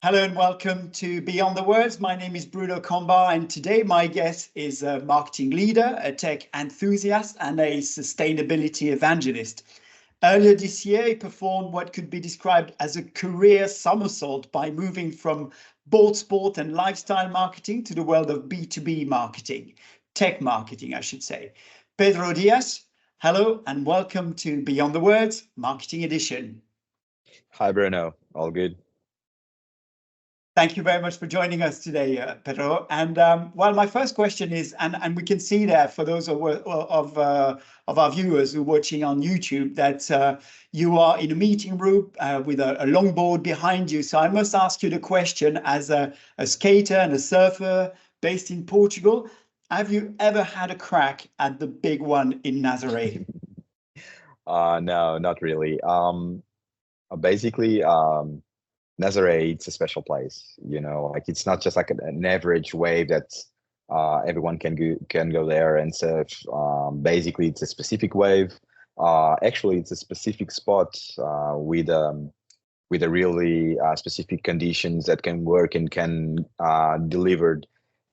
Hello and welcome to Beyond the Words. My name is Bruno Combar, and today my guest is a marketing leader, a tech enthusiast, and a sustainability evangelist. Earlier this year, he performed what could be described as a career somersault by moving from board sport and lifestyle marketing to the world of B2B marketing, tech marketing, I should say. Pedro Dias, hello and welcome to Beyond the Words, Marketing Edition. Hi, Bruno. All good? Thank you very much for joining us today, Pedro. And well, my first question is, and we can see there for those of our viewers who are watching on YouTube, that you are in a meeting room with a longboard behind you. So I must ask you the question, as a skater and a surfer based in Portugal, have you ever had a crack at the big one in Nazaré? No, not really. Basically, Nazaré, it's a special place. Like it's not just like an average wave that everyone can go there and surf. Basically, it's a specific wave. Actually, it's a specific spot with a really specific conditions that can work and can deliver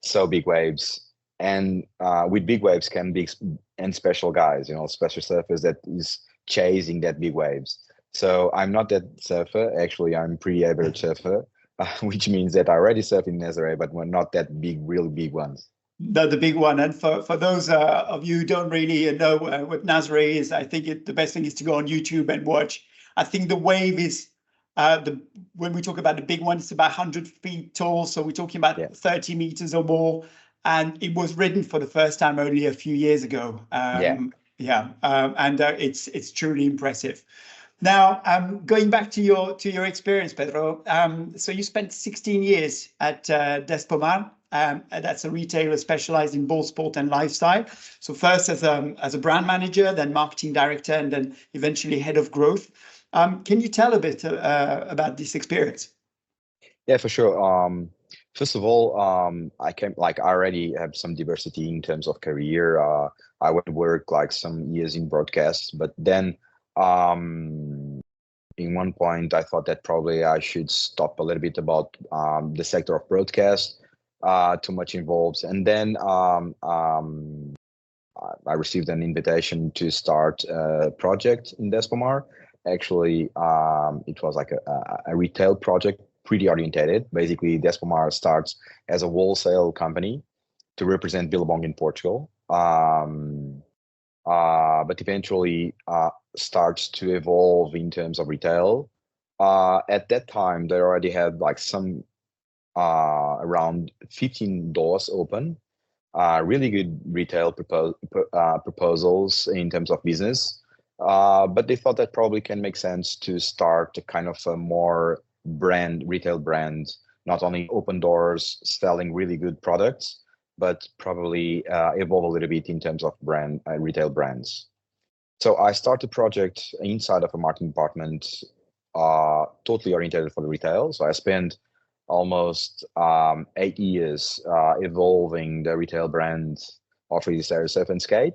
so big waves. And with big waves can be and special guys, special surfers that is chasing that big waves. So I'm not that surfer. Actually, I'm pretty average surfer, which means that I already surf in Nazaré, but we're not that big, really big ones. The big one. And for those of you who don't really know what Nazaré is, I think the best thing is to go on YouTube and watch. I think the wave is, when we talk about the big one, it's about 100 feet tall. So we're talking about 30 meters or more. And it was written for the first time only a few years ago. And it's truly impressive. Now, going back to your experience, Pedro. So you spent 16 years at Despomar. That's a retailer specialized in both sport and lifestyle. So first as a brand manager, then marketing director, and then eventually head of growth. Can you tell a bit about this experience? Yeah, for sure. First of all, I already have some diversity in terms of career. I went to work like some years in broadcast, but then in one point I thought that probably I should stop a little bit about the sector of broadcast. Too much involved, and then I received an invitation to start a project in Despomar. Actually, it was like a retail project, pretty orientated. Basically, Despomar starts as a wholesale company to represent Billabong in Portugal. But eventually starts to evolve in terms of retail. At that time, they already had like some around 15 doors open, really good retail proposals in terms of business. But they thought that probably can make sense to start a kind of a more retail brand, not only open doors, selling really good products, but probably evolve a little bit in terms of retail brands. So I started a project inside of a marketing department, totally oriented for the retail. So I spent almost 8 years evolving the retail brand of Freestyle Surf and Skate,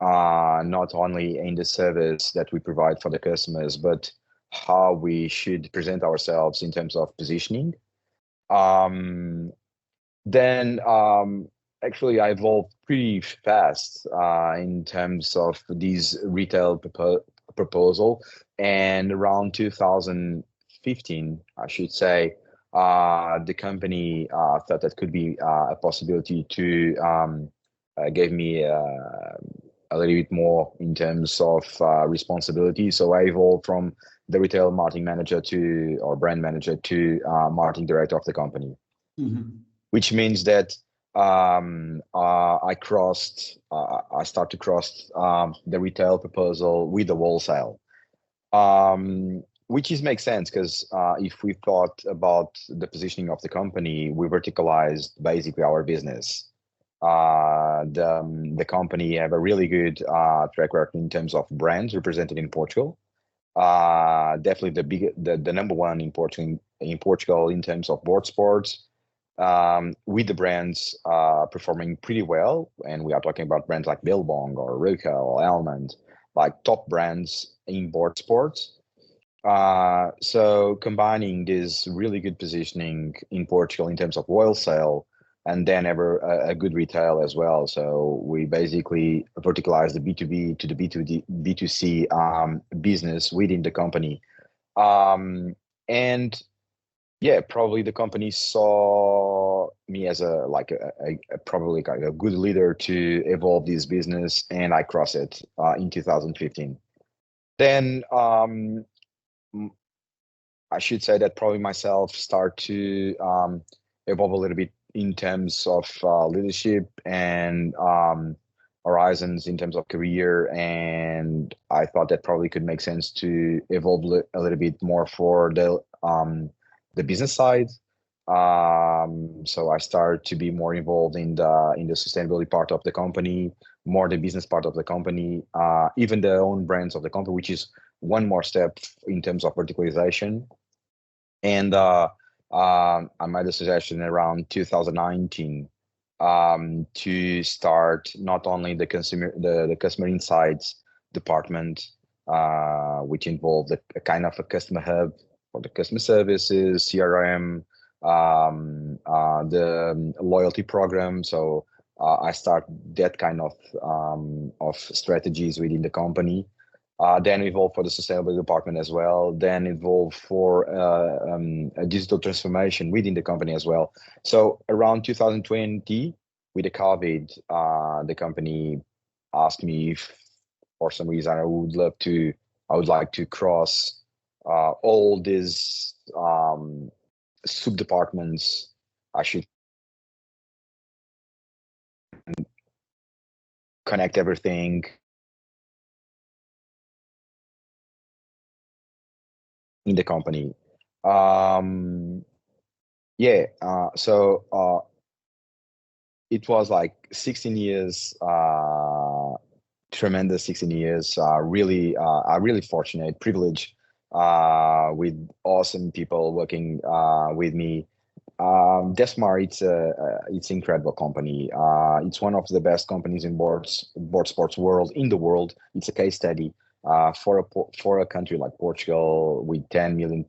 not only in the service that we provide for the customers, but how we should present ourselves in terms of positioning. Then actually I evolved pretty fast in terms of these retail proposal, and around 2015, I should say, the company thought that could be a possibility to give me a little bit more in terms of responsibility. So I evolved from the retail marketing manager or brand manager to marketing director of the company. Mm-hmm. Which means that I start to cross the retail proposal with the wholesale, which makes sense because if we thought about the positioning of the company, we verticalized basically our business. The company have a really good track record in terms of brands represented in Portugal. Definitely the number one in Portugal in terms of board sports. With the brands performing pretty well, and we are talking about brands like Billabong or Ruka or Almond, like top brands in board sports. So combining this really good positioning in Portugal in terms of wholesale and then ever a good retail as well. So we basically verticalize the B2B to the B2C business within the company. And yeah, probably the company saw me as probably like a good leader to evolve this business, and I crossed it in 2015. Then I should say that probably myself start to evolve a little bit in terms of leadership and horizons in terms of career, and I thought that probably could make sense to evolve a little bit more for the business side. So I started to be more involved in the sustainability part of the company, more the business part of the company, even the own brands of the company, which is one more step in terms of verticalization. And I made a suggestion around 2019 to start not only the customer insights department, which involved a kind of a customer hub for the customer services, CRM, the loyalty program. So I start that kind of strategies within the company. Then evolve for the sustainability department as well. Then evolve for a digital transformation within the company as well. So around 2020, with the COVID, the company asked me if, for some reason, I would like to cross all these sub departments. I should connect everything. In the company. Yeah, it was like 16 years, tremendous 16 years, really fortunate, privileged, with awesome people working with me. Desmar, it's incredible company. It's one of the best companies in board sports world in the world. It's a case study for a country like Portugal with 10 million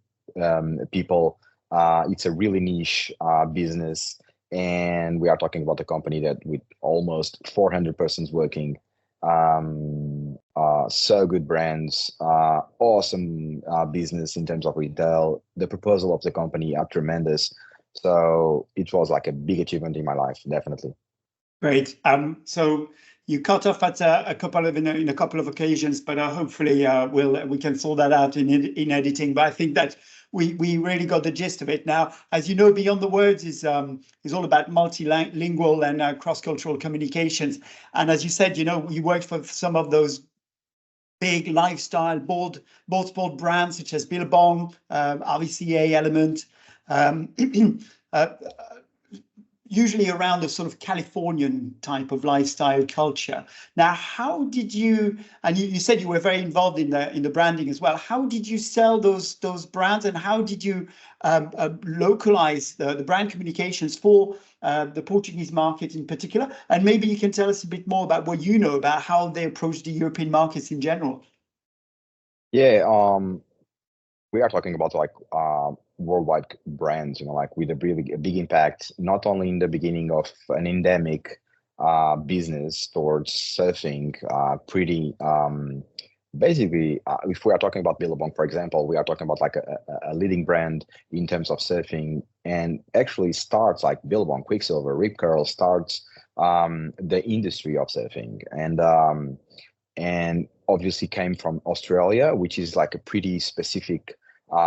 people. It's a really niche business, and we are talking about a company that with almost 400 persons working. So good brands, awesome business in terms of retail. The proposal of the company are tremendous. So it was like a big achievement in my life, definitely. Great. So you cut off at a couple of in a couple of occasions, but hopefully we can sort that out in editing. But I think that we really got the gist of it. Now, as you know, Beyond the Words is all about multilingual and cross-cultural communications. And as you said, you worked for some of those big lifestyle bold sport brands such as Billabong, RVCA, Element. Usually around a sort of Californian type of lifestyle culture. Now, how did you, and you said you were very involved in the branding as well. How did you sell those brands, and how did you localize the brand communications for the Portuguese market in particular? And maybe you can tell us a bit more about what you know about how they approach the European markets in general. Yeah, we are talking about like worldwide brands, like with a really big impact, not only in the beginning of an endemic business towards surfing, pretty basically, if we are talking about Billabong, for example, we are talking about like a leading brand in terms of surfing, and actually starts like Billabong, Quicksilver, Rip Curl starts the industry of surfing, and obviously came from Australia, which is like a pretty specific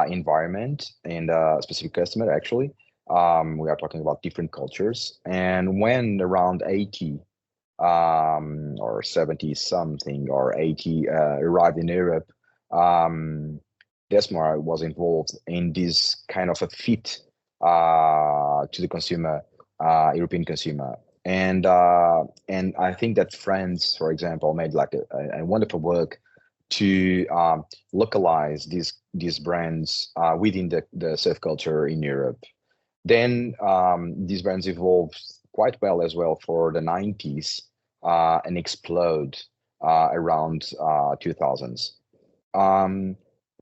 environment and specific customer actually. We are talking about different cultures. And when around 80 or 70 something or 80 arrived in Europe, Desmar was involved in this kind of a fit to the consumer, European consumer. And I think that France, for example, made like a wonderful work to localize these brands within the surf culture in Europe. Then these brands evolved quite well as well for the 90s and explode around 2000s.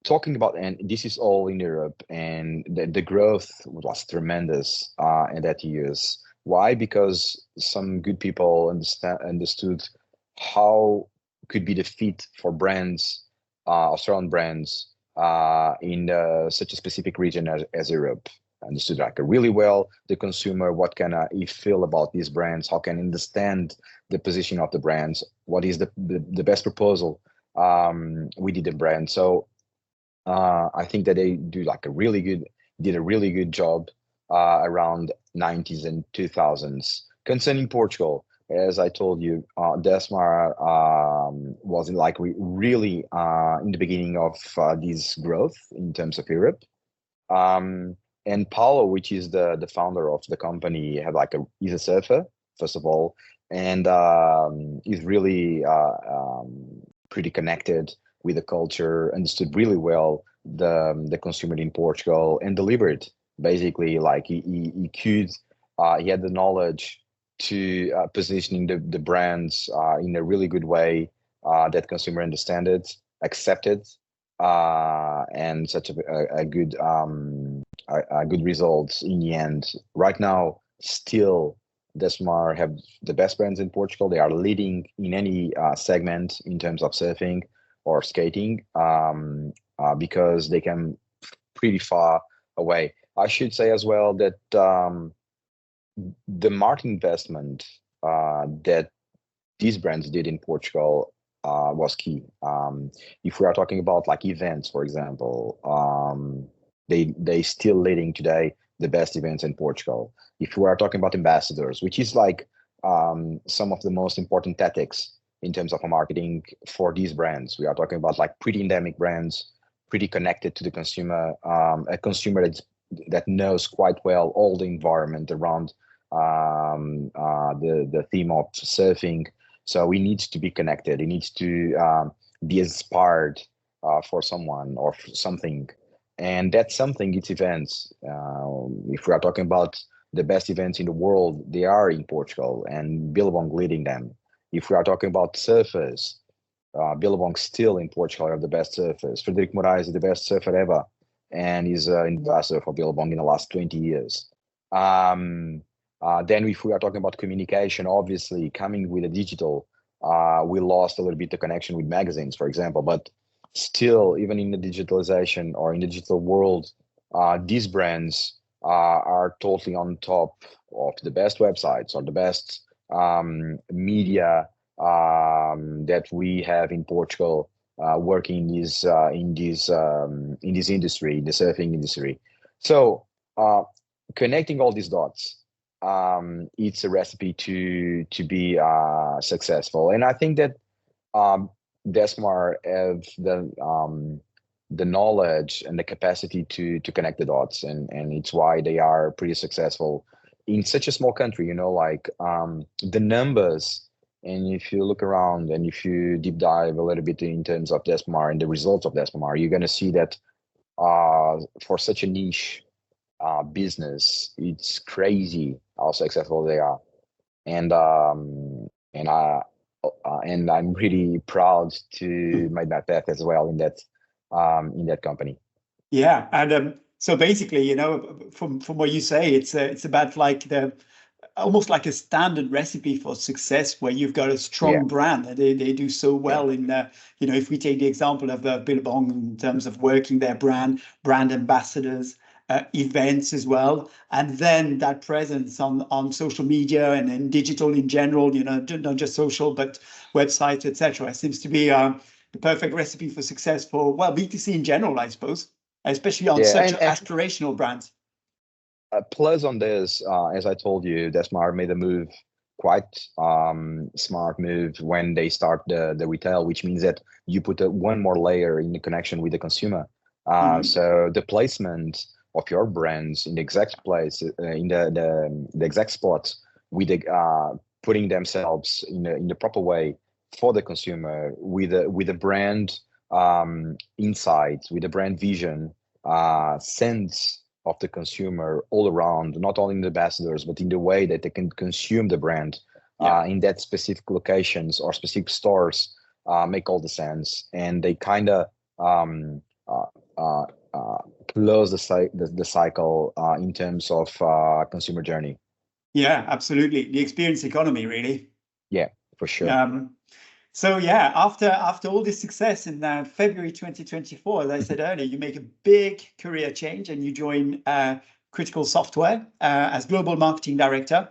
talking about, and this is all in Europe, and the growth was tremendous in that years. Why? Because some good people understood how could be the fit for brands, Australian brands, in such a specific region as Europe. Understood like really well the consumer, what can he feel about these brands, how can he understand the position of the brands, what is the best proposal we did the brand. So I think that they did a really good job around 90s and 2000s. Concerning Portugal, as I told you, Desmar was really in the beginning of this growth in terms of Europe. And Paulo, which is the founder of the company, he's a surfer first of all, and he's really pretty connected with the culture, understood really well the consumer in Portugal, and delivered basically like he could he had the knowledge to positioning the brands in a really good way that consumer understand it, accept it, and such a good good results in the end. Right now, still Desmar have the best brands in Portugal. They are leading in any segment in terms of surfing or skating because they came pretty far away. I should say as well that the marketing investment that these brands did in Portugal was key. If we are talking about like events, for example, they still leading today the best events in Portugal. If we are talking about ambassadors, which is like some of the most important tactics in terms of marketing for these brands, we are talking about like pretty endemic brands, pretty connected to the consumer, a consumer that knows quite well all the environment around the theme of surfing. So he needs to be connected. He needs to be inspired for someone or for something. And that's something, it's events. If we are talking about the best events in the world, they are in Portugal and Billabong leading them. If we are talking about surfers, Billabong still in Portugal are the best surfers. Frederico Moraes is the best surfer ever, and he's an ambassador for Billabong in the last 20 years. Then if we are talking about communication, obviously coming with a digital, we lost a little bit the connection with magazines, for example, but still, even in the digitalization or in the digital world, these brands are totally on top of the best websites or the best media that we have in Portugal working in this industry, the surfing industry. So connecting all these dots, it's a recipe to be successful. And I think that Desmar have the knowledge and the capacity to connect the dots, and it's why they are pretty successful in such a small country. You know, like the numbers. And if you look around and if you deep dive a little bit in terms of Desmar and the results of Desmar, you're going to see that for such a niche business, it's crazy how successful they are. And I'm really proud to make that path as well in that company. Yeah, and so basically, you know, from what you say, it's about like almost like a standard recipe for success where you've got a strong brand and they do so well in you know, if we take the example of Billabong in terms of working their brand ambassadors, events as well, and then that presence on social media and in digital in general, you know, not just social but websites, etc. Seems to be the perfect recipe for success for, well, B2C in general, I suppose, especially on such aspirational brands. Plus on this, as I told you, Desmar made a move, quite smart move when they start the retail, which means that you put one more layer in the connection with the consumer. So the placement of your brands in the exact place, in the exact spot, with the putting themselves in the proper way for the consumer, with the brand insights, with the brand vision, sense of the consumer all around, not only in the ambassadors, but in the way that they can consume the brand in that specific locations or specific stores, make all the sense. And they kind of uh, uh, uh, close the cycle in terms of consumer journey. Yeah, absolutely. The experience economy, really. Yeah, for sure. So yeah, after all this success in February 2024, as I said earlier, you make a big career change and you join Critical Software as global marketing director.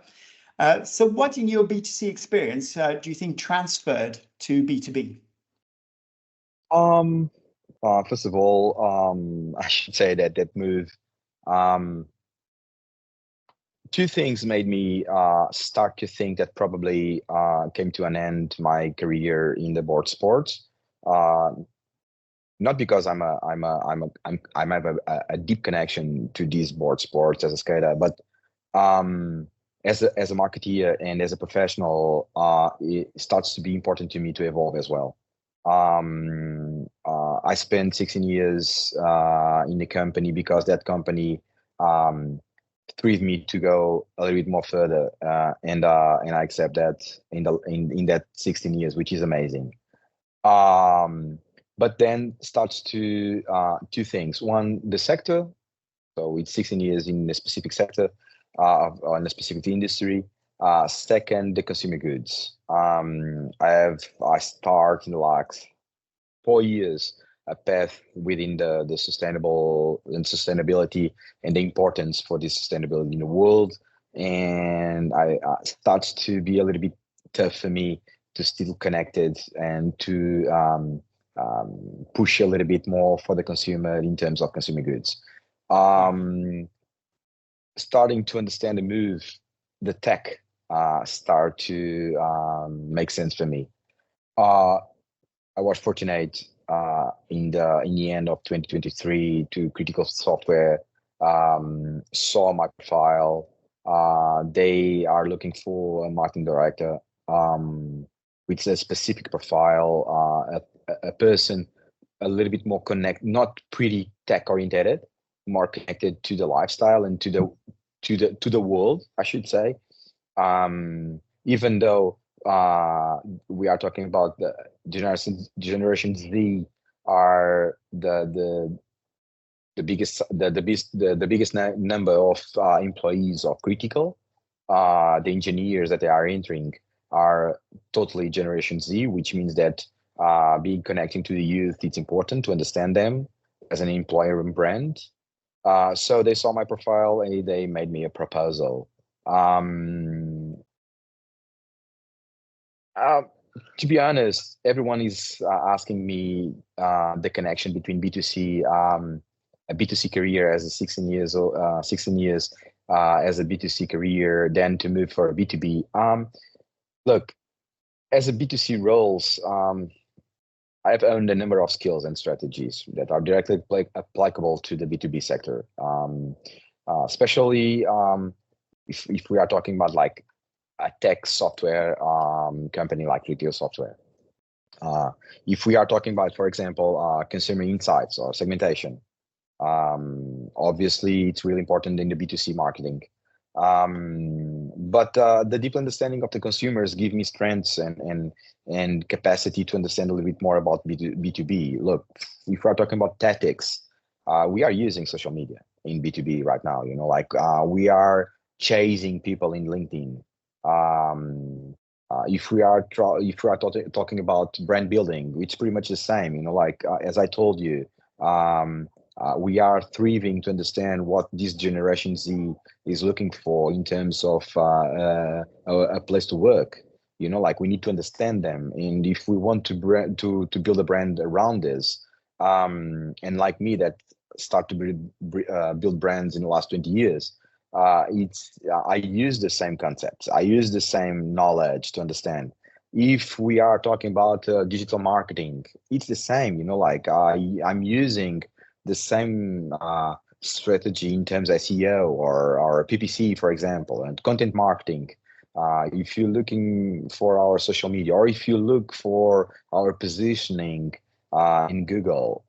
So what in your B2C experience do you think transferred to B2B? First of all, I should say that move. Um, Two things made me start to think that probably came to an end my career in the board sports. Uh, Not because I have a deep connection to these board sports as a skater, but as a marketeer and as a professional, it starts to be important to me to evolve as well. I spent 16 years in the company because that company um, thrived me to go a little bit more further, and I accept that in that 16 years, which is amazing. Um, but then starts to two things. One, the sector. So with 16 years in a specific sector, or in a specific industry. Second, the consumer goods. I start in the last 4 years a path within the sustainable and sustainability and the importance for this sustainability in the world. And I starts to be a little bit tough for me to still connected and to push a little bit more for the consumer in terms of consumer goods. Um, Starting to understand the move, the tech start to make sense for me. Uh, I was fortunate in the end of 2023 to Critical Software saw my profile. They are looking for a marketing director with a specific profile, a person a little bit more not pretty tech oriented, more connected to the lifestyle and to the world, I should say. Even though we are talking about the Generation Z are the biggest the biggest number of employees of Critical. The engineers that they are entering are totally Generation Z, which means that being connecting to the youth, it's important to understand them as an employer and brand. So they saw my profile and they made me a proposal. Um, uh, to be honest, everyone is asking me the connection between B2C, a B2C career as a 16 years as a B2C career, then to move for a B2B. Look, as a B2C roles, I've owned a number of skills and strategies that are directly applicable to the B2B sector, especially if we are talking about like a tech software company like retail software. If we are talking about, for example, consumer insights or segmentation, obviously it's really important in the B2C marketing. But the deep understanding of the consumers give me strengths and capacity to understand a little bit more about B2B. Look, if we're talking about tactics, we are using social media in B2B right now. You know, like we are chasing people in LinkedIn. If we are talking about brand building, it's pretty much the same. You know, like as I told you, we are thriving to understand what this Generation Z is looking for in terms of a place to work. You know, like we need to understand them, and if we want to build a brand around this, and like me that start to build brands in the last 20 years, I use the same concepts. I use the same knowledge to understand. If we are talking about digital marketing, it's the same. You know, like I'm using the same strategy in terms of SEO or PPC, for example, and content marketing. If you're looking for our social media, or if you look for our positioning in Google,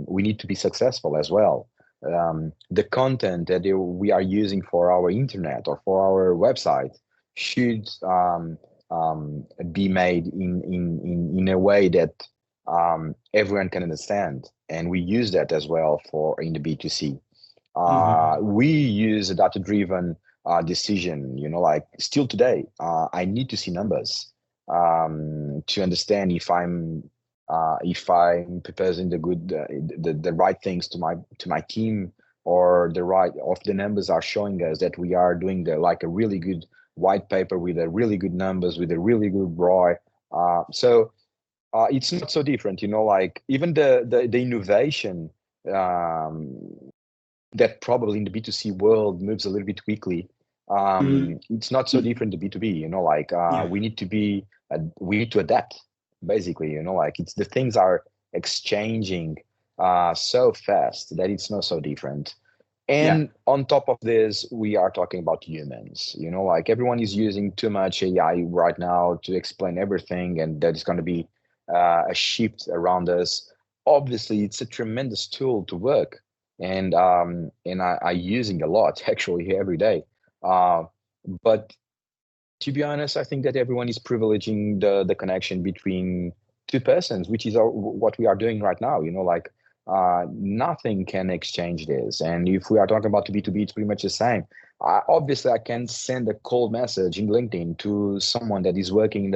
we need to be successful as well. The content that we are using for our internet or for our website should be made in a way that everyone can understand. And we use that as well for in the B2C. Mhm. We use a data-driven decision, like still today, I need to see numbers to understand if I'm proposing the right things to my team, or the numbers are showing us that we are doing like a really good white paper with a really good numbers, with a really good ROI. So it's not so different, like even the innovation um, that probably in the B2C world moves a little bit quickly. Mhm. It's not so different to B2B, like Yeah. we need to adapt, basically, like it's the things are exchanging so fast that it's not so different. Yeah. And on top of this, we are talking about humans, like everyone is using too much AI right now to explain everything, and that is going to be a shift around us. Obviously, it's a tremendous tool to work, and I using a lot actually every day. Uh, but to be honest, I think that everyone is privileging the connection between two persons, which is what we are doing right now. Like nothing can exchange this. And if we are talking about B2B, it's pretty much the same. Obviously, I can send a cold message in LinkedIn to someone that is working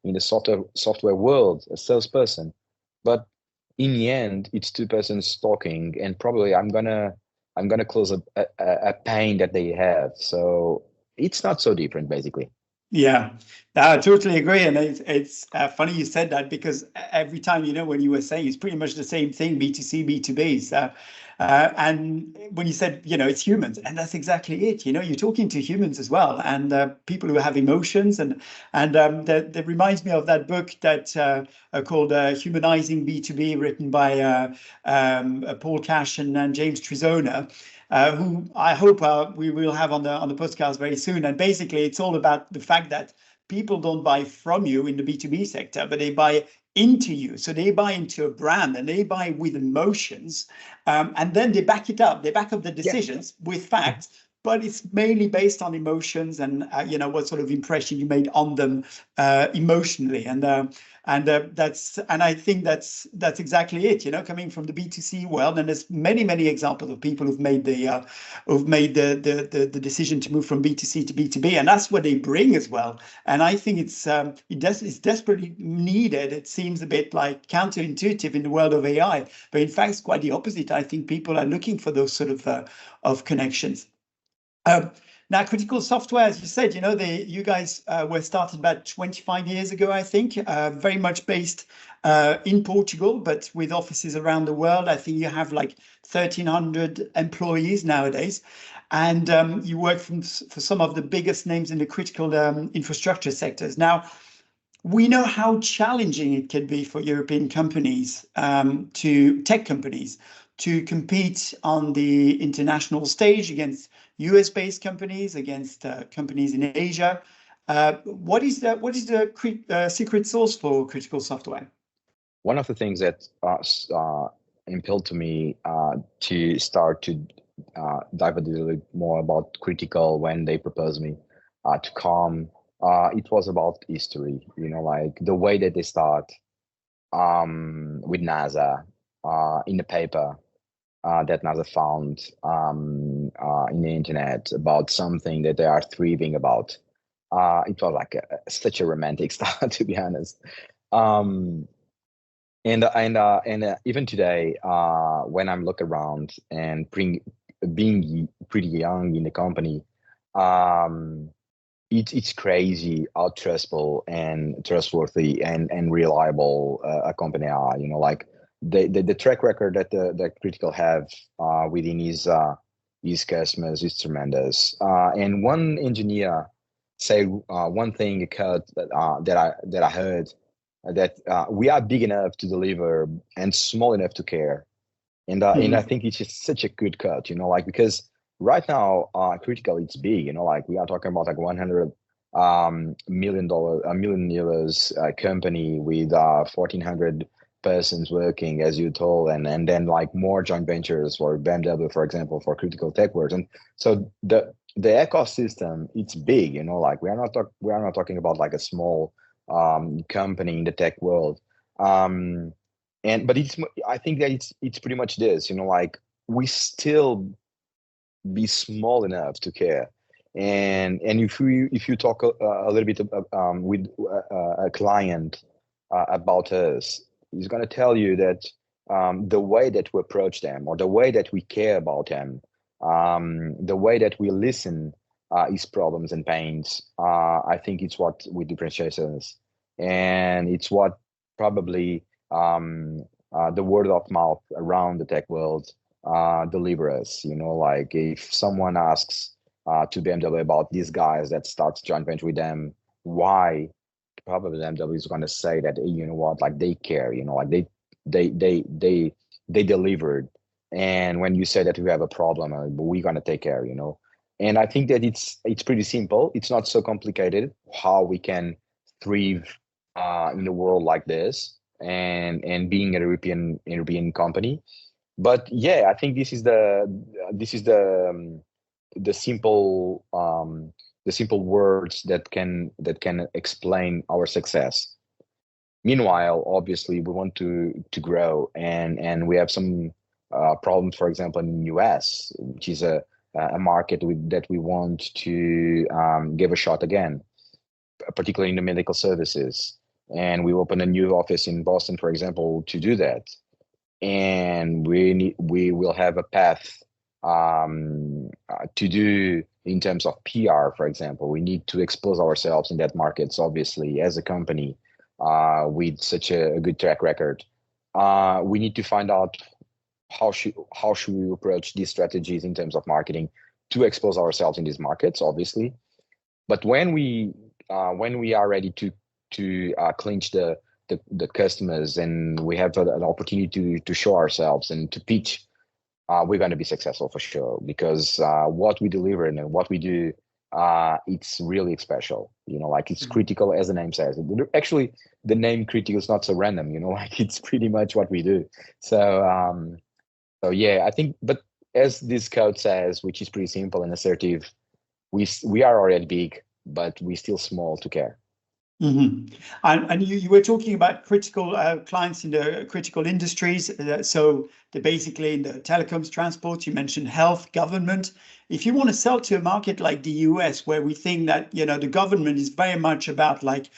in the software world, a salesperson. But in the end, it's two persons talking, and probably I'm gonna close a pain that they have. So it's not so different, basically. Yeah, I totally agree. And it's funny you said that, because every time, when you were saying, it's pretty much the same thing, B2C, B2B. And when you said, it's humans, and that's exactly it. You're talking to humans as well, and people who have emotions. And that reminds me of that book that called Humanizing B2B, written by Paul Cash and James Trizona, who I hope we will have on the podcast very soon. And basically, it's all about the fact that people don't buy from you in the B2B sector, but they buy into you. So they buy into a brand, and they buy with emotions, and then they back it up. They back up the Yeah. decisions with facts. But it's mainly based on emotions, and what sort of impression you made on them emotionally. And I think that's exactly it. Coming from the B2C world, and there's many examples of people who've made the decision to move from B2C to B2B, and that's what they bring as well. And I think it's desperately needed. It seems a bit like counterintuitive in the world of AI, but in fact, it's quite the opposite. I think people are looking for those sort of connections. Um, Now, critical software, as you said, you guys were started about 25 years ago, I think, very much based in Portugal, but with offices around the world. I think you have like 1,300 employees nowadays, and you work for some of the biggest names in the critical infrastructure sectors. Now, we know how challenging it can be for European companies, to tech companies, to compete on the international stage against US-based companies, against companies in Asia. What is the secret sauce for critical software? One of the things that impelled to me to start to dive a little bit more about critical when they proposed me to come, it was about history. Like the way that they start with NASA in the paper that NASA found in the internet about something that they are thriving about. It was like such a romantic start, to be honest. Um, and even today, when I'm look around and being pretty young in the company, um, it's crazy how trustful and trustworthy and reliable a company are. Like the track record that the Critical have within his customers is tremendous. And one engineer say one thing occurred that I heard that we are big enough to deliver and small enough to care. And I Mhm. think it's just such a good cut, like because right now, critical it's big, like we are talking about like 100 $1 million, a million euros company with 1,400 persons working, as you told, and then like more joint ventures for BMW, for example, for critical tech works. And so the ecosystem, it's big, like we are not talking about like a small company in the tech world. Um, but I think that it's pretty much this, like we still be small enough to care. And if you talk a little bit with a client about us, he's going to tell you that the way that we approach them, or the way that we care about them, the way that we listen his problems and pains, I think it's what we differentiate us, and it's what probably the word of mouth around the tech world deliver us. Like if someone asks to BMW about these guys that starts joint venture with them, why? Probably BMW is going to say that, you know what, like they care, like they delivered. And when you say that we have a problem, we're going to take care. And I think that it's pretty simple. It's not so complicated how we can thrive in a world like this, and being a European company. But yeah, I think the simple words that can explain our success. Meanwhile, obviously, we want to grow, and we have some problems. For example, in the US, which is a market that we want to give a shot again, particularly in the medical services. And we open a new office in Boston, for example, to do that. And we will have a path to do in terms of PR, for example. We need to expose ourselves in that markets, obviously, as a company with such a good track record. We need to find out how should we approach these strategies in terms of marketing to expose ourselves in these markets, obviously. But when we are ready to clinch the customers, and we have an opportunity to show ourselves and to pitch, we're going to be successful for sure, because what we deliver and what we do, it's really special. Like it's critical, as the name says. Actually, the name critical is not so random. Like it's pretty much what we do. So yeah, I think. But as this code says, which is pretty simple and assertive, we are already big, but we're still small to care. Mm-hmm. And you were talking about critical clients in the critical industries. So they're basically in the telecoms, transport. You mentioned health, government. If you want to sell to a market like the US, where we think that the government is very much about like,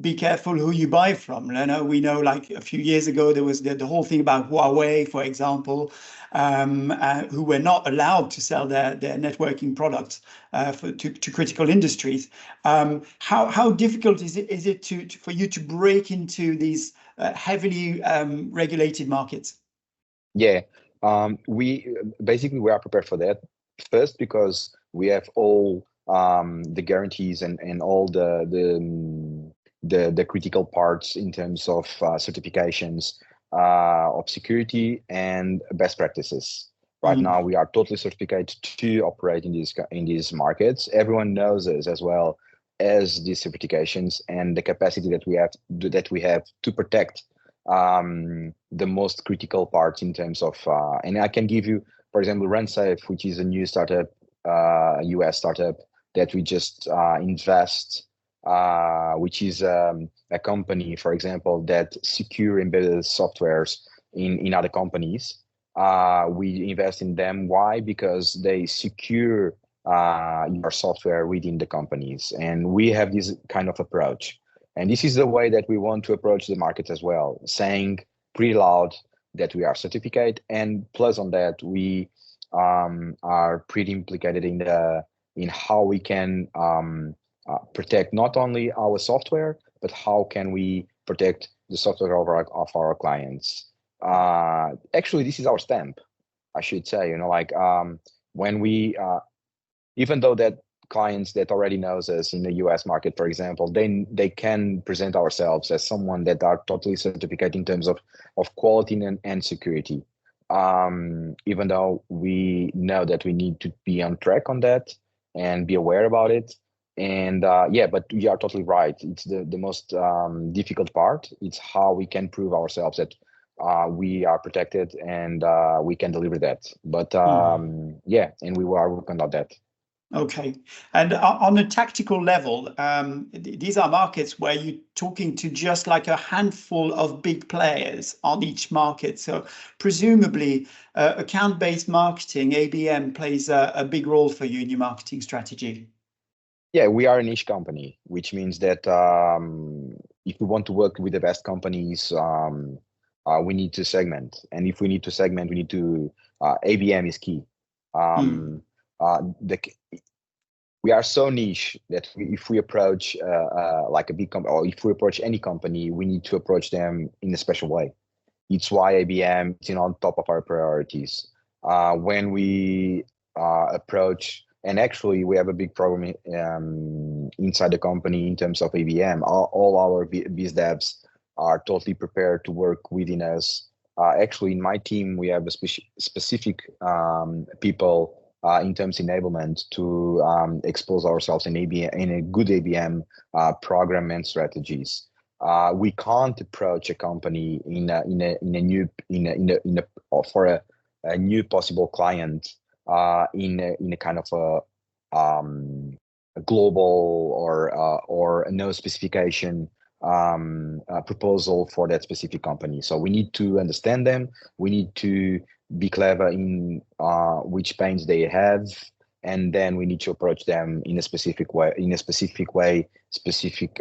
be careful who you buy from. We know like a few years ago there was the whole thing about Huawei, for example, who were not allowed to sell their networking products to critical industries. How difficult is it for you to break into these heavily regulated markets? Yeah, we are prepared for that. First, because we have all the guarantees and all the critical parts in terms of certifications of security and best practices. Right now, we are totally certified to operate in these markets. Everyone knows us as well as these certifications and the capacity that we have to protect the most critical parts in terms of. And I can give you, for example, RunSafe, which is a new startup, US startup that we just invest. Which is a company, for example, that secure embedded softwares in other companies. We invest in them. Why? Because they secure your software within the companies. And we have this kind of approach. And this is the way that we want to approach the market as well, saying pretty loud that we are certificate. And plus on that, we are pretty implicated in how we can protect not only our software, but how can we protect the software of our clients. Actually, this is our stamp, I should say. When we, even though that clients that already knows us in the US market, for example, they can present ourselves as someone that are totally certificate in terms of quality and security. Even though we know that we need to be on track on that and be aware about it. And yeah, but you are totally right. It's the most difficult part. It's how we can prove ourselves that we are protected and we can deliver that. But yeah, and we are working on that. Okay. And on a tactical level, these are markets where you're talking to just like a handful of big players on each market. So presumably, account-based marketing, ABM, plays a big role for you in your marketing strategy. Yeah, we are a niche company, which means that if we want to work with the best companies, we need to segment. And if we need to segment, we need to ABM is key. Mm. The We are so niche that if we approach like a big company, or if we approach any company, we need to approach them in a special way. It's why ABM is on top of our priorities. When we approach, and actually we have a big problem inside the company in terms of ABM. All our biz devs are totally prepared to work within us. Actually, in my team, we have a specific people in terms of enablement to expose ourselves in ABM, in a good ABM program and strategies. We can't approach a company for a new possible client in a kind of a global or a no specification proposal for that specific company. So we need to understand them. We need to be clever in which pains they have, and then we need to approach them in a specific way, specific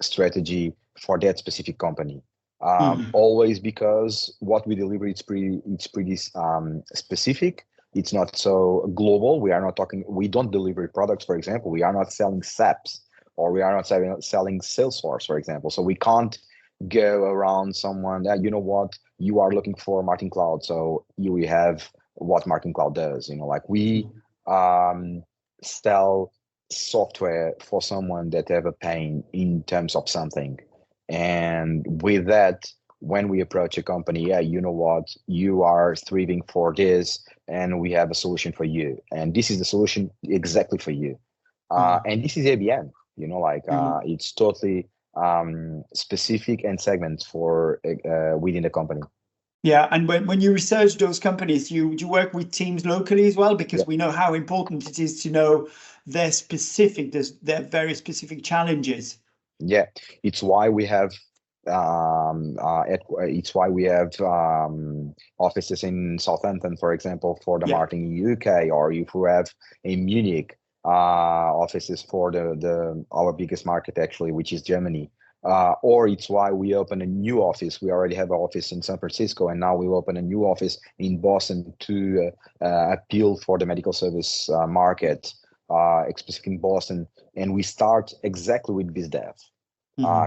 strategy for that specific company. Always, because what we deliver, it's pretty specific. It's not so global. We don't deliver products, for example. We are not selling SAPs, or we are not selling Salesforce, for example. So we can't go around someone that, you know what, you are looking for Marketing Cloud, so you have what Marketing Cloud does. Like we sell software for someone that have a pain in terms of something. And with that, when we approach a company, yeah, you know what, you are striving for this, and we have a solution for you. And this is the solution exactly for you. And this is ABM, it's totally specific and segments for within the company. Yeah, and when you research those companies, you work with teams locally as well, because we know how important it is to know their very specific challenges. Yeah, it's why we have offices in Southampton, for example, for the marketing in UK, or if we have in Munich offices for our biggest market, actually, which is Germany. Or it's why we open a new office. We already have an office in San Francisco, and now we open a new office in Boston to appeal for the medical service market, specifically in Boston. And we start exactly with BizDev,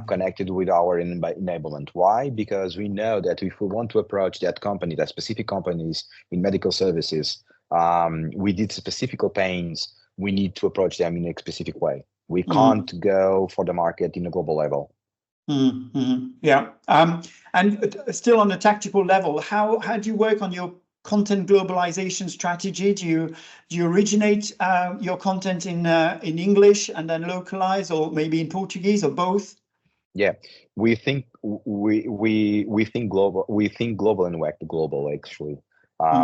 connected with our enablement. Why? Because we know that if we want to approach that company, that specific companies in medical services, we did specific pains, we need to approach them in a specific way. We can't go for the market in a global level. Yeah. And still on a tactical level, how do you work on your content globalization strategy? Do you originate your content in English and then localize, or maybe in Portuguese, or both? Yeah, we think global. We think global and we act global. Actually,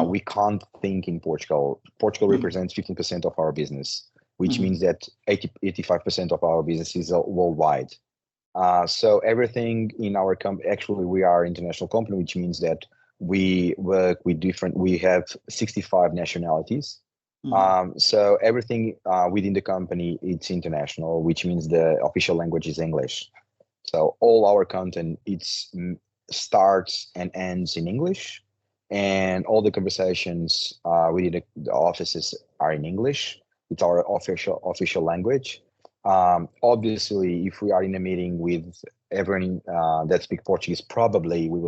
we can't think in Portugal. Portugal represents 15% of our business, which means that 85% of our business is worldwide. So everything in our company, actually, we are an international company, which means that we work with we have 65 nationalities. So everything within the company, it's international, which means the official language is English. So all our content, starts and ends in English, and all the conversations within the offices are in English. It's our official language. Obviously, if we are in a meeting with everyone that speaks Portuguese, probably we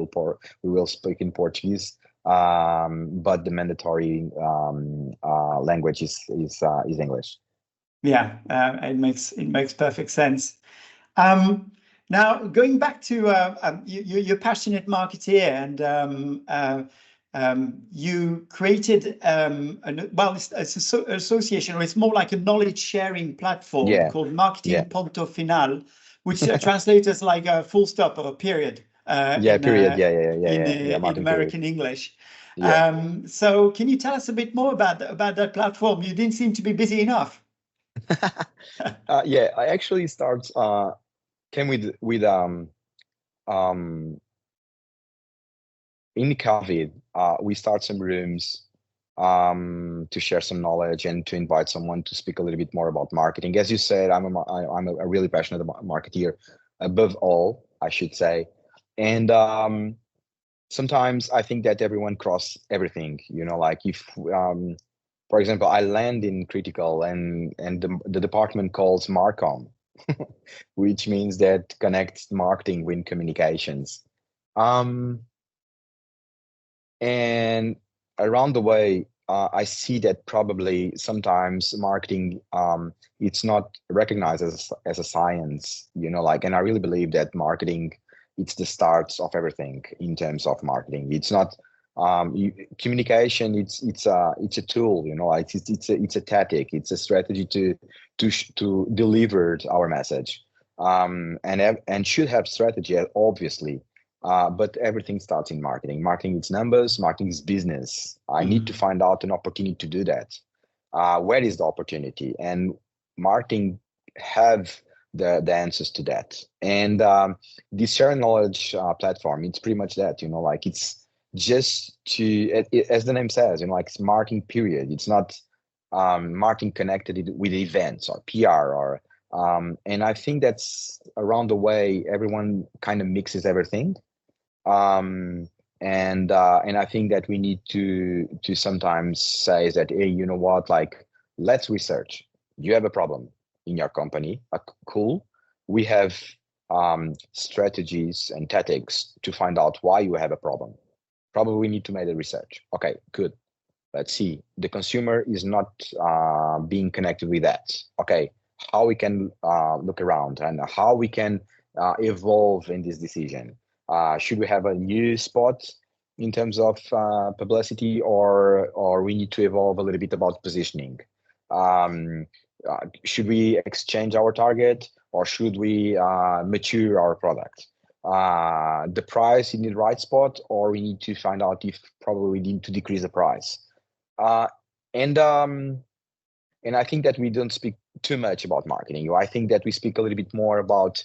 will speak in Portuguese. But the mandatory language is English. Yeah, it makes perfect sense. Now, going back to you're a passionate marketeer, and you created it's an association, or it's more like a knowledge sharing platform called Marketing Punto Final, which translates as like a full stop or a period. Period. In Marketing period. American English. Yeah. So can you tell us a bit more about that platform? You didn't seem to be busy enough. I actually came with in COVID, we start some rooms to share some knowledge and to invite someone to speak a little bit more about marketing. As you said, I'm a really passionate marketeer, above all, I should say. And sometimes I think that everyone cross everything, like if, for example, I land in critical and the department calls Marcom, which means that connects marketing with communications. And around the way, I see that probably sometimes marketing, it's not recognized as a science, and I really believe that marketing, it's the start of everything in terms of marketing. It's not communication. It's a tool, it's a tactic. It's a strategy to deliver our message, and should have strategy, obviously. But everything starts in marketing. Marketing is numbers, marketing is business. I need to find out an opportunity to do that. Where is the opportunity? And marketing have the answers to that. And the share knowledge platform, it's pretty much that, it's just as the name says, it's marketing period. It's not marketing connected with events or PR or and I think that's around the way everyone kind of mixes everything. And I think that we need to sometimes say that, hey, you know what, like, let's research. You have a problem in your company. Cool. We have strategies and tactics to find out why you have a problem. Probably we need to make the research. Okay, good. Let's see. The consumer is not being connected with that. Okay, how we can look around and how we can evolve in this decision. Should we have a new spot in terms of publicity, or we need to evolve a little bit about positioning? Should we exchange our target, or should we mature our product? The price in the right spot, or we need to find out if probably we need to decrease the price. And I think that we don't speak too much about marketing. I think that we speak a little bit more about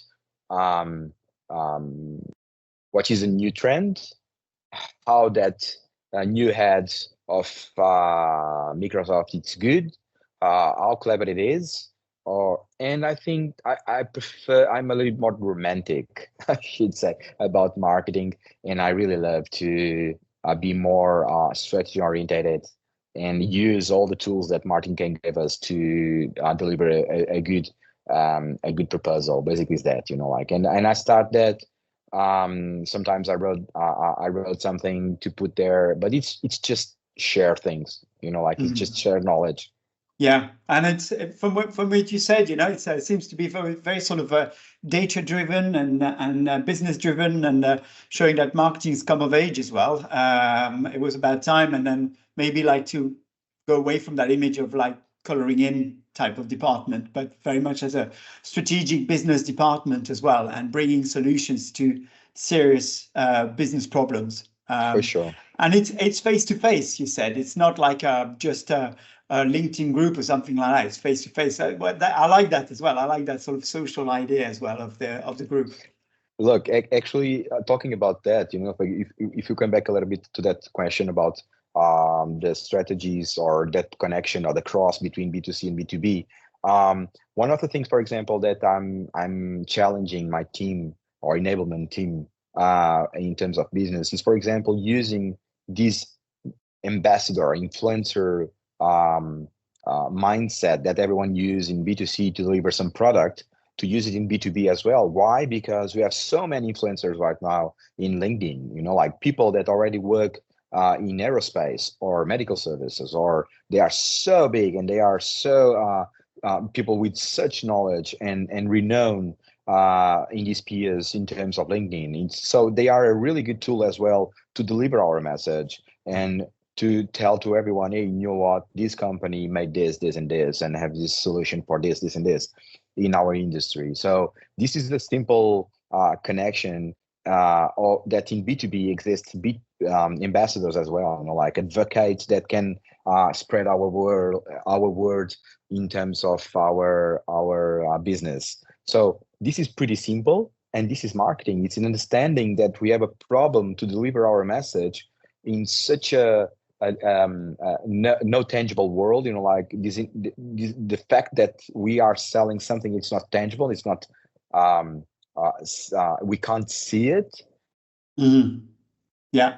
what is a new trend, how that new heads of Microsoft, it's good, how clever it is. And I think I prefer, I'm a little bit more romantic, I should say, about marketing. And I really love to be more strategy oriented and use all the tools that marketing can give us to deliver a good proposal. Basically, is that, and I start that. Sometimes I wrote something to put there, but it's just share things, it's just share knowledge. Yeah, and it's from what you said, it seems to be very, very sort of data driven and business driven, and showing that marketing's come of age as well. It was about time, and then maybe like to go away from that image of like coloring in type of department, but very much as a strategic business department as well, and bringing solutions to serious business problems. For sure. And it's face to face. You said it's not like just a LinkedIn group or something like that. It's face to face. I like that as well. I like that sort of social idea as well of the group. Look, actually, talking about that, if you come back a little bit to that question about the strategies or that connection or the cross between B2C and B2B, one of the things, for example, that I'm challenging my team or enablement team in terms of business is, for example, using this ambassador, influencer mindset that everyone uses in B2C to deliver some product, to use it in B2B as well. Why? Because we have so many influencers right now in LinkedIn, like people that already work in aerospace or medical services, or they are so big and they are so people with such knowledge and renown in these peers in terms of LinkedIn. So they are a really good tool as well to deliver our message and to tell to everyone, hey, you know what, this company made this, and this, and have this solution for this, and this in our industry. So this is the simple connection or that in B2B exists ambassadors as well, like advocates that can spread our word in terms of our business. So this is pretty simple, and this is marketing. It's an understanding that we have a problem to deliver our message in such a no tangible world. Like the fact that we are selling something, it's not tangible, it's not we can't see it. Mm-hmm. Yeah.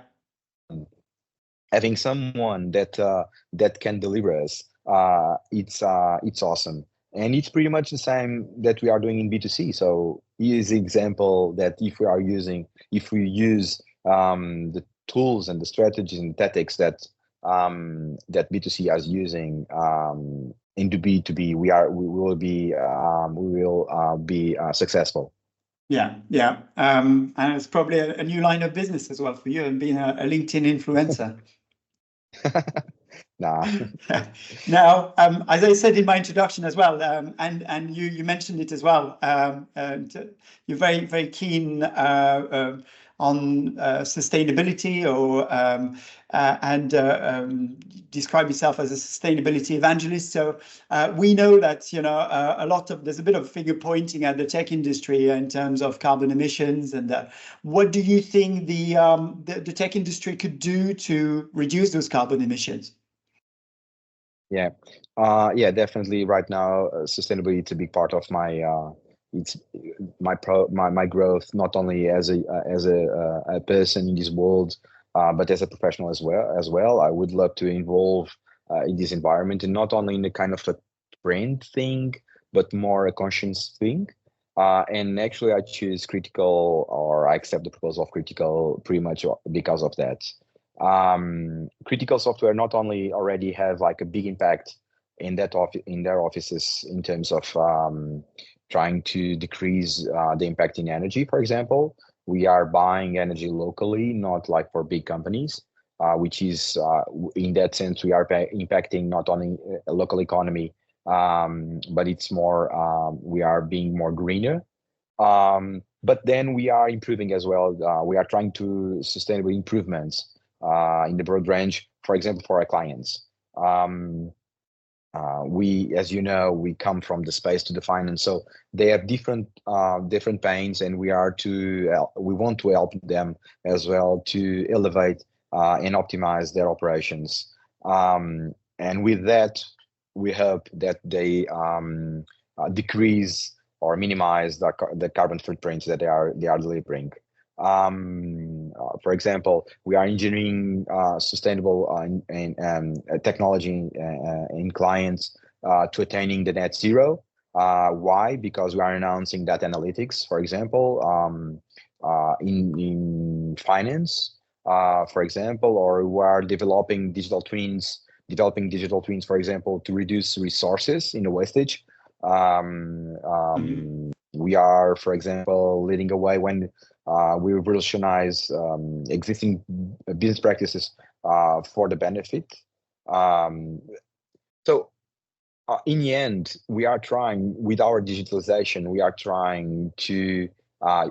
Having someone that can deliver us, it's awesome, and it's pretty much the same that we are doing in B2C. So here's the example that if we use the tools and the strategies and tactics that B2C is using into B2B, we will be successful. Yeah, yeah, and it's probably a new line of business as well for you, and being a LinkedIn influencer. Nah. Now, as I said in my introduction as well, and you mentioned it as well, and you're very, very keen on sustainability, and describe yourself as a sustainability evangelist. So we know that there's a bit of finger pointing at the tech industry in terms of carbon emissions, and what do you think the tech industry could do to reduce those carbon emissions? Yeah, definitely. Right now, sustainability is a big part of my it's my growth, not only as a person in this world, but as a professional as well. I would love to involve in this environment, and not only in the kind of a trend thing, but more a conscious thing. And actually, I choose critical, or I accept the proposal of critical pretty much because of that. Critical software not only already have like a big impact in their offices in terms of trying to decrease the impact in energy. For example, we are buying energy locally, not like for big companies, which is in that sense we are impacting not only a local economy, but it's more we are being more greener. But then we are improving as well. We are trying to sustainable improvements in the broad range, for example, for our clients. We, as you know, we come from the space to the finance, so they have different pains, and we want to help them as well to elevate and optimize their operations. And with that, we hope that they decrease or minimize the carbon footprints that they are delivering. For example, we are engineering sustainable technology in clients to attaining the net zero. Why? Because we are announcing data analytics, for example, in finance, for example, or we are developing digital twins, for example, to reduce resources in the wastage. We are, for example, leading the way when we revolutionize existing business practices for the benefit. So in the end, we are trying, with our digitalization, we are trying to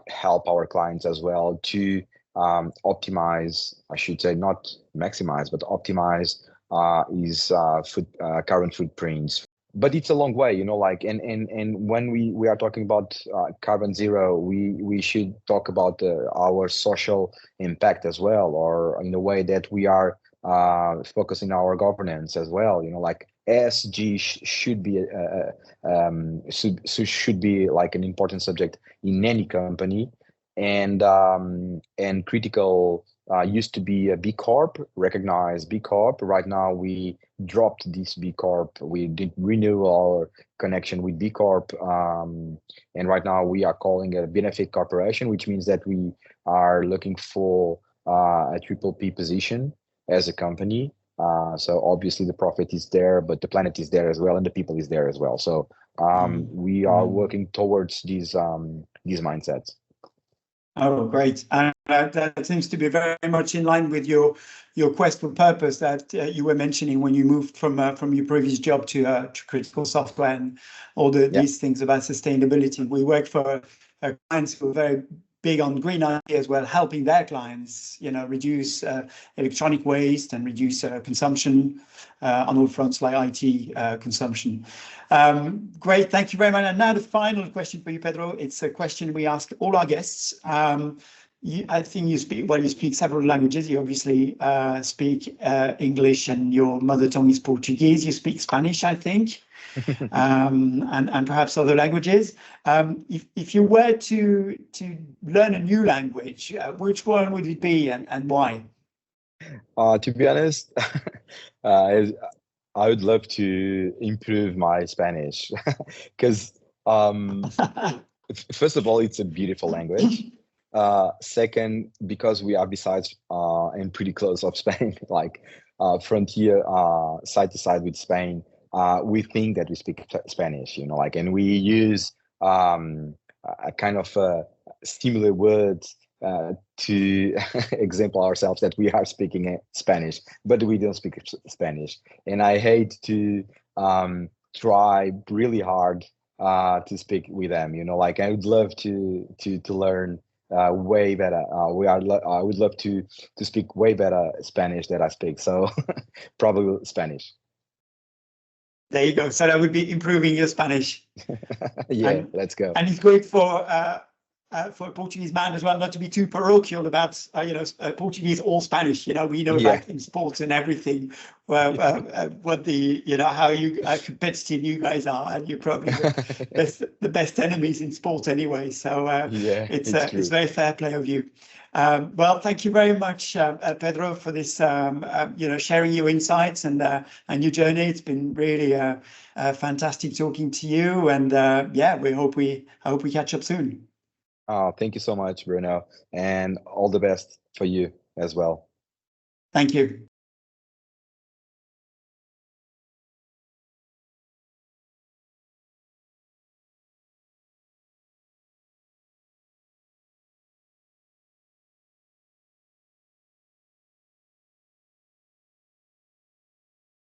help our clients as well to optimize, I should say, not maximize, but optimize his carbon footprints. But it's a long way, like, and when we are talking about carbon zero, we should talk about our social impact as well, or in a way that we are focusing our governance as well. Like ESG should be should be like an important subject in any company, and critical used to be a B Corp, recognized B Corp. Right now we dropped this B Corp. We did renew our connection with B Corp, and right now we are calling it a benefit corporation, which means that we are looking for a triple P position as a company. So obviously the profit is there, but the planet is there as well, and the people is there as well. So we are working towards these mindsets. Oh, great. And that seems to be very much in line with your quest for purpose that you were mentioning when you moved from your previous job to critical software and all these things about sustainability. We work for clients who are very big on green IT as well, helping their clients, reduce electronic waste and reduce consumption on all fronts, like IT consumption. Great, thank you very much. And now the final question for you, Pedro. It's a question we ask all our guests. I think you speak several languages. You obviously speak English, and your mother tongue is Portuguese. You speak Spanish, I think, and perhaps other languages. If you were to learn a new language, which one would it be, and why? To be honest, I would love to improve my Spanish because first of all, it's a beautiful language. Second, because we are besides and pretty close of Spain, like frontier side to side with Spain, we think that we speak Spanish, and we use a kind of similar words to example ourselves that we are speaking Spanish, but we don't speak Spanish. And I hate to try really hard to speak with them, I would love to learn way better. I would love to speak way better Spanish than I speak. So probably Spanish. There you go. So that would be improving your Spanish. Yeah, let's go. And it's great for a Portuguese man as well, not to be too parochial about Portuguese or Spanish. We know that in sports and everything, what how competitive you guys are, and you're probably the best enemies in sport anyway. So it's very fair play of you. Well, thank you very much, Pedro, for this sharing your insights and your journey. It's been really fantastic talking to you, and we hope we catch up soon. Thank you so much, Bruno, and all the best for you as well. Thank you.